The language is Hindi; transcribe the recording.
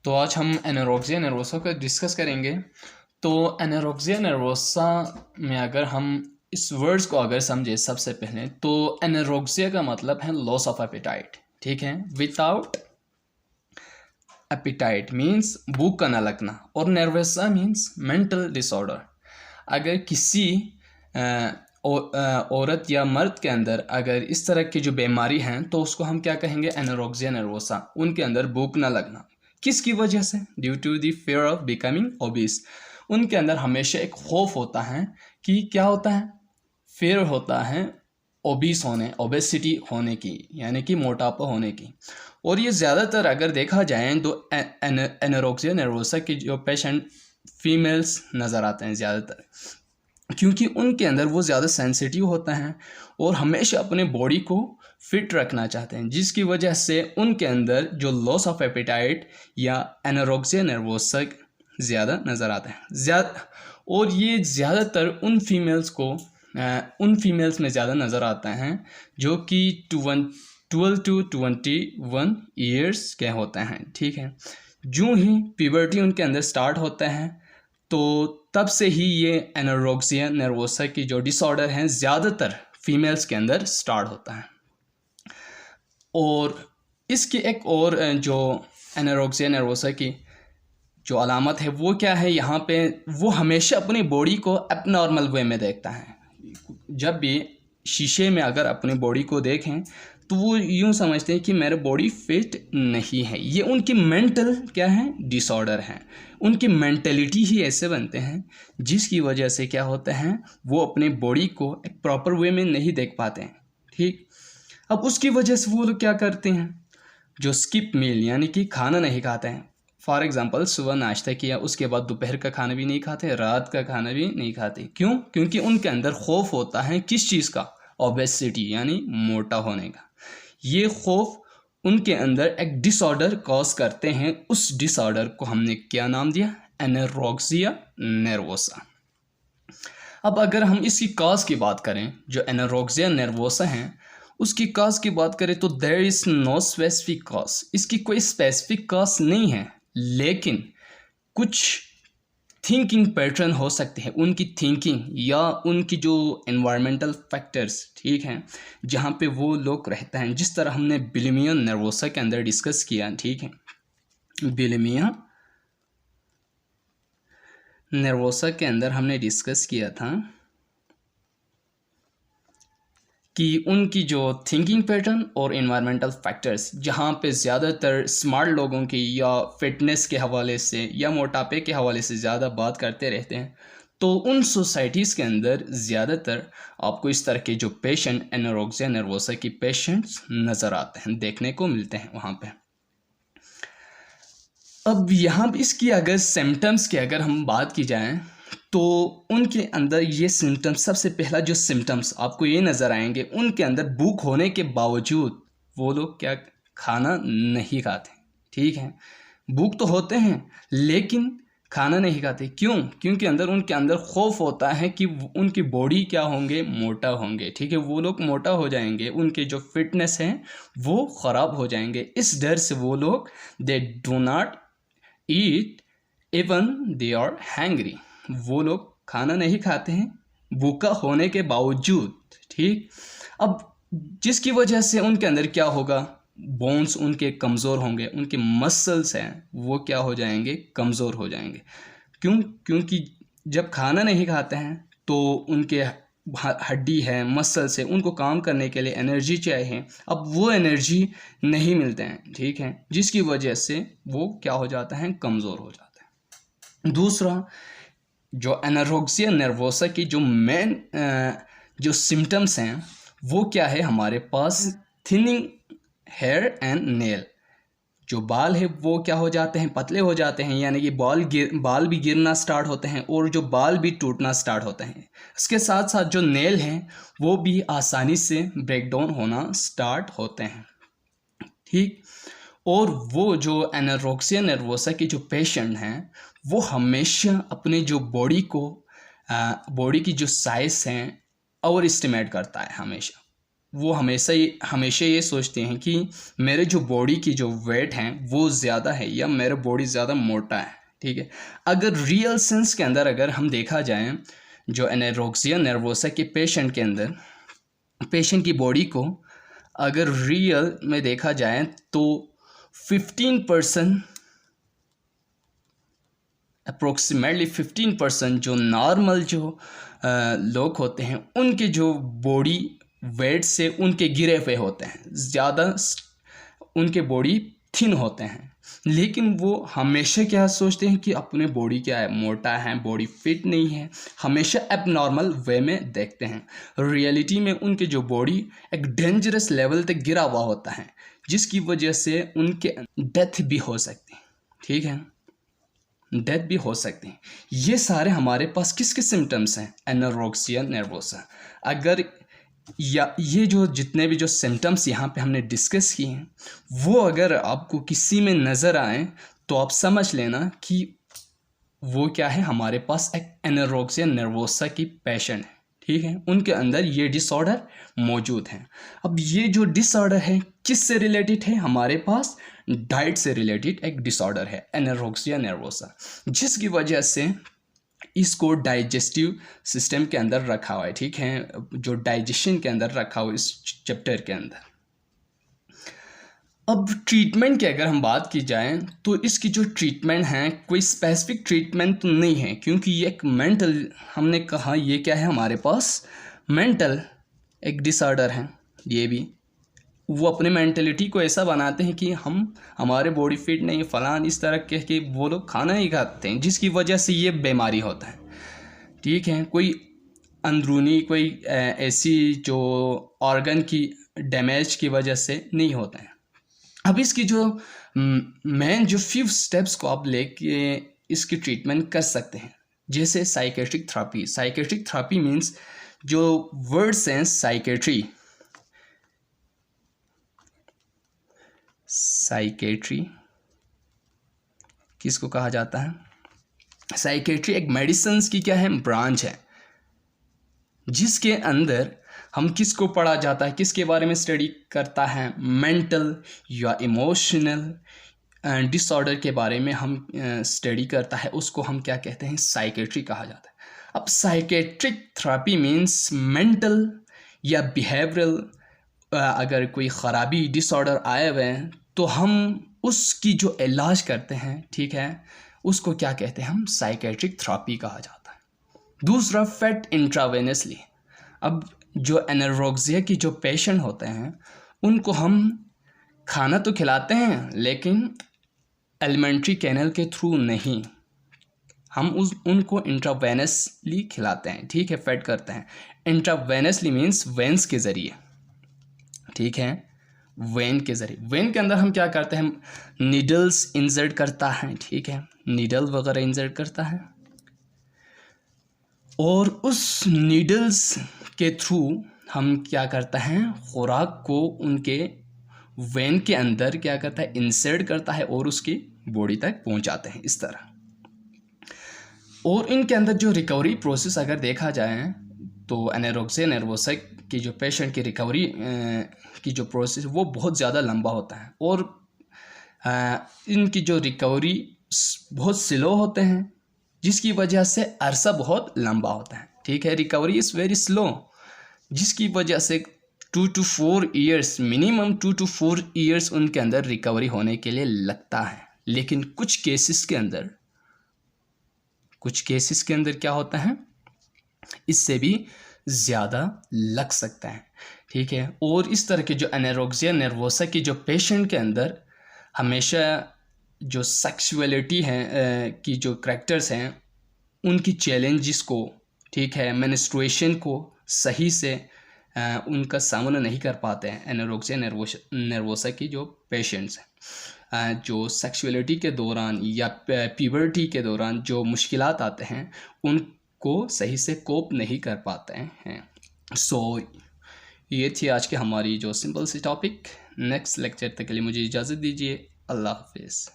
तो आज हम एनोरेक्सिया नर्वोसा को डिस्कस करेंगे। तो एनोरेक्सिया नर्वोसा में अगर हम इस वर्ड्स को अगर समझे सबसे पहले, तो एनोरेक्सिया का मतलब है लॉस ऑफ एपेटाइट। ठीक है, विदाउट एपेटाइट मीन्स भूख का न लगना, और नर्वोसा मीन्स मेंटल डिसऑर्डर। अगर किसी औरत या मर्द के अंदर अगर इस तरह की जो बीमारी हैं तो उसको हम क्या कहेंगे, एनोरेक्सिया नर्वोसा। उनके अंदर भूख न लगना किसकी वजह से? Due to the fear of becoming obese. उनके अंदर हमेशा एक खौफ होता है कि क्या होता है, फियर होता है ओबीस होने, ओबेसिटी होने की, यानी कि मोटापा होने की। और ये ज़्यादातर अगर देखा जाए तो एनोरेक्सिया नर्वोसा के जो पेशेंट फीमेल्स नज़र आते हैं ज़्यादातर, क्योंकि उनके अंदर वो ज़्यादा सेंसिटिव होता है और हमेशा अपने बॉडी को फिट रखना चाहते हैं, जिसकी वजह से उनके अंदर जो लॉस ऑफ एपेटाइट या एनोरेक्सिया नर्वोसा ज़्यादा नज़र आता है। और ये ज़्यादातर उन फीमेल्स में ज़्यादा नज़र आता है जो कि 12 to 21 ईयर्स के होते हैं। ठीक है, जो ही प्यूबर्टी उनके अंदर स्टार्ट होता है तो तब से ही ये एनोरेक्सिया नर्वोसा की जो डिसऑर्डर हैं ज़्यादातर फीमेल्स के अंदर स्टार्ट होता है। और इसकी एक और जो एनोरेक्सिया नर्वोसा की जो अलामत है वो क्या है, यहाँ पे वो हमेशा अपनी बॉडी को एबनॉर्मल वे में देखता है। जब भी शीशे में अगर अपनी बॉडी को देखें तो वो यूँ समझते हैं कि मेरा बॉडी फिट नहीं है। ये उनकी मेंटल क्या है, डिसऑर्डर है। उनकी मेंटलिटी ही ऐसे बनते हैं जिसकी वजह से क्या होता है, वो अपने बॉडी को एक प्रॉपर वे में नहीं देख पाते हैं। ठीक, अब उसकी वजह से वो लोग क्या करते हैं, जो स्किप मील यानी कि खाना नहीं खाते हैं। फॉर एग्जांपल सुबह नाश्ता किया, उसके बाद दोपहर का खाना भी नहीं खाते, रात का खाना भी नहीं खाते। क्यों? क्योंकि उनके अंदर खौफ होता है किस चीज़ का, ओबेसिटी यानी मोटा होने का। ये खौफ उनके अंदर एक डिसऑर्डर कॉज करते हैं। उस डिसऑर्डर को हमने क्या नाम दिया, एनोरेक्सिया नर्वोसा। अब अगर हम इसकी कॉज की बात करें, जो एनोरेक्सिया नर्वोसा है उसकी कॉज की बात करें तो there is no specific cause. इसकी कोई स्पेसिफिक कॉज नहीं है, लेकिन कुछ थिंकिंग पैटर्न हो सकते हैं, उनकी थिंकिंग या उनकी जो एनवायरमेंटल फैक्टर्स, ठीक हैं, जहाँ पे वो लोग रहते हैं। जिस तरह हमने बुलिमिया नर्वोसा के अंदर डिस्कस किया, ठीक है, बुलिमिया नर्वोसा के अंदर हमने डिस्कस किया था कि उनकी जो थिंकिंग पैटर्न और एनवायरमेंटल फैक्टर्स, जहाँ पे ज़्यादातर स्मार्ट लोगों की या फिटनेस के हवाले से या मोटापे के हवाले से ज़्यादा बात करते रहते हैं, तो उन सोसाइटीज़ के अंदर ज़्यादातर आपको इस तरह के जो पेशेंट एनोरेक्सिया नर्वोसा की पेशेंट्स नज़र आते हैं, देखने को मिलते हैं वहाँ पे। अब यहाँ इसकी अगर सिम्टम्स की अगर हम बात की जाए तो उनके अंदर ये सिम्टम्स, सबसे पहला जो सिम्टम्स आपको ये नज़र आएंगे, उनके अंदर भूख होने के बावजूद वो लोग क्या खाना नहीं खाते। ठीक है, भूख तो होते हैं लेकिन खाना नहीं खाते। क्यों? क्योंकि उनके अंदर खौफ होता है कि उनकी बॉडी क्या होंगे, मोटा होंगे। ठीक है, वो लोग मोटा हो जाएंगे, उनके जो फिटनेस हैं वो ख़राब हो जाएंगे। इस डर से वो लोग they do not eat even they are hungry. वो लोग खाना नहीं खाते हैं भूखा होने के बावजूद। ठीक, अब जिसकी वजह से उनके अंदर क्या होगा, बोन्स उनके कमज़ोर होंगे, उनके मसल्स हैं वो क्या हो जाएंगे, कमज़ोर हो जाएंगे। क्यों? क्योंकि जब खाना नहीं खाते हैं तो उनके हड्डी है, मसल्स है, उनको काम करने के लिए एनर्जी चाहिए। अब वो एनर्जी नहीं मिलते हैं, ठीक है, जिसकी वजह से वो क्या हो जाता है, कमज़ोर हो जाता है। दूसरा, जो एनोरेक्सिया नर्वोसा की जो मेन जो सिम्टम्स हैं वो क्या है, हमारे पास थिनिंग हेयर एंड नेल। जो बाल है वो क्या हो जाते हैं, पतले हो जाते हैं, यानी कि बाल भी गिरना स्टार्ट होते हैं और जो बाल भी टूटना स्टार्ट होते हैं। इसके साथ साथ जो नेल हैं वो भी आसानी से ब्रेक डाउन होना स्टार्ट होते हैं। ठीक, और वो जो एनोरेक्सिया नर्वोसा के जो पेशेंट हैं वो हमेशा अपने जो बॉडी की जो साइज़ हैं ओवर एस्टिमेट करता है हमेशा। वो हमेशा ये सोचते हैं कि मेरे जो बॉडी की जो वेट है वो ज़्यादा है या मेरा बॉडी ज़्यादा मोटा है, ठीक है। अगर रियल सेंस के अंदर अगर हम देखा जाए जो एनोरेक्सिया नर्वोसा के पेशेंट के अंदर, पेशेंट की बॉडी को अगर रियल में देखा जाए तो 15% अप्रोक्सीमेटली 15% जो नॉर्मल जो लोग होते हैं उनके जो बॉडी वेट से उनके गिरे हुए होते हैं, ज़्यादा उनके बॉडी थिन होते हैं, लेकिन वो हमेशा क्या सोचते हैं कि अपने बॉडी क्या है, मोटा है, बॉडी फिट नहीं है, हमेशा एबनॉर्मल वे में देखते हैं। रियलिटी में उनके जो बॉडी एक डेंजरस लेवल तक गिरा हुआ होता है, जिसकी वजह से उनके डेथ भी हो सकती है, ठीक है, डेथ भी हो सकती है। ये सारे हमारे पास किसके सिम्टम्स हैं, एनोरेक्सिया नर्वोसा। अगर या ये जो जितने भी जो सिम्टम्स यहाँ पे हमने डिस्कस किए हैं वो अगर आपको किसी में नज़र आए तो आप समझ लेना कि वो क्या है, हमारे पास एक एनोरेक्सिया नर्वोसा की पेशेंट है, ठीक है, उनके अंदर ये डिसऑर्डर मौजूद है। अब ये जो डिसऑर्डर है किस से रिलेटेड है, हमारे पास डाइट से रिलेटेड एक डिसऑर्डर है एनोरेक्सिया नर्वोसा, जिसकी वजह से इसको डाइजेस्टिव सिस्टम के अंदर रखा हुआ है, ठीक है, जो डाइजेशन के अंदर रखा हुआ इस चैप्टर के अंदर। अब ट्रीटमेंट की अगर हम बात की जाए तो इसकी जो ट्रीटमेंट है कोई स्पेसिफिक ट्रीटमेंट तो नहीं है, क्योंकि ये एक मेंटल, हमने कहा ये क्या है, हमारे पास मेंटल एक डिसऑर्डर है। ये भी वो अपने मेंटलिटी को ऐसा बनाते हैं कि हमारे बॉडी फिट नहीं, फलान इस तरह कह के वो लोग खाना ही खाते हैं, जिसकी वजह से ये बीमारी होता है, ठीक है। कोई अंदरूनी कोई ऐसी जो ऑर्गन की डैमेज की वजह से नहीं होता है। अब इसकी जो मेन जो फ्यू स्टेप्स को आप लेके इसकी ट्रीटमेंट कर सकते हैं, जैसे psychiatric therapy. Psychiatric therapy means जो वर्ड सेंस साइकेट्री, साइकेट्री किसको कहा जाता है, साइकेट्री एक मेडिसिन्स की क्या है, ब्रांच है, जिसके अंदर हम किसको पढ़ा जाता है, किसके बारे में स्टडी करता है, मेंटल या इमोशनल डिसऑर्डर के बारे में हम स्टडी करता है, उसको हम क्या कहते हैं, साइकेट्री कहा जाता है। अब साइकेट्रिक थेरेपी मीन्स मेंटल या बिहेवियरल अगर कोई ख़राबी डिसऑर्डर आए हुए हैं तो हम उसकी जो इलाज करते हैं, ठीक है, उसको क्या कहते हैं, हम साइकेट्रिक थेरेपी कहा जाता है। दूसरा फेट इंट्रावेनसली। अब जो एनोरेक्सिया की जो पेशेंट होते हैं उनको हम खाना तो खिलाते हैं लेकिन एलिमेंट्री कैनल के थ्रू नहीं, हम उनको इंट्रावेनसली खिलाते हैं, ठीक है, फेड करते हैं। इंट्रावेनसली मीन्स वेंस के ज़रिए, ठीक है, वेन के ज़रिए। वेन के अंदर हम क्या करते हैं, नीडल्स इंसर्ट करता है, ठीक है, नीडल वगैरह इंसर्ट करता है, और उस नीडल्स के थ्रू हम क्या करता है, खुराक को उनके वेन के अंदर क्या करता है, इंसर्ट करता है और उसकी बॉडी तक पहुंचाते हैं, इस तरह। और इनके अंदर जो रिकवरी प्रोसेस अगर देखा जाए तो एनोरेक्सिया नर्वोसा की जो पेशेंट की रिकवरी की जो प्रोसेस वो बहुत ज़्यादा लंबा होता है, और इनकी जो रिकवरी बहुत स्लो होते हैं, जिसकी वजह से अरसा बहुत लंबा होता है, ठीक है, रिकवरी इज़ वेरी स्लो, जिसकी वजह से 2 to 4 years, minimum 2 to 4 years उनके अंदर रिकवरी होने के लिए लगता है। लेकिन कुछ केसेस के अंदर क्या होता है, इससे भी ज़्यादा लग सकता है, ठीक है। और इस तरह के जो एनोरेक्सिया नर्वोसा की जो पेशेंट के अंदर हमेशा जो सेक्सुअलिटी है की जो करैक्टर्स हैं उनकी चैलेंजेस को, ठीक है, मेंस्ट्रुएशन को सही से उनका सामना नहीं कर पाते हैं एनोरेक्सिया नर्वोसा की जो पेशेंट्स हैं। जो सेक्सुअलिटी के दौरान या प्यूबर्टी के दौरान जो मुश्किलात आते हैं उनको सही से कोप नहीं कर पाते हैं। सो ये थी आज की हमारी जो सिंपल सी टॉपिक। नेक्स्ट लेक्चर तक के लिए मुझे इजाज़त दीजिए। अल्लाह हाफिज़।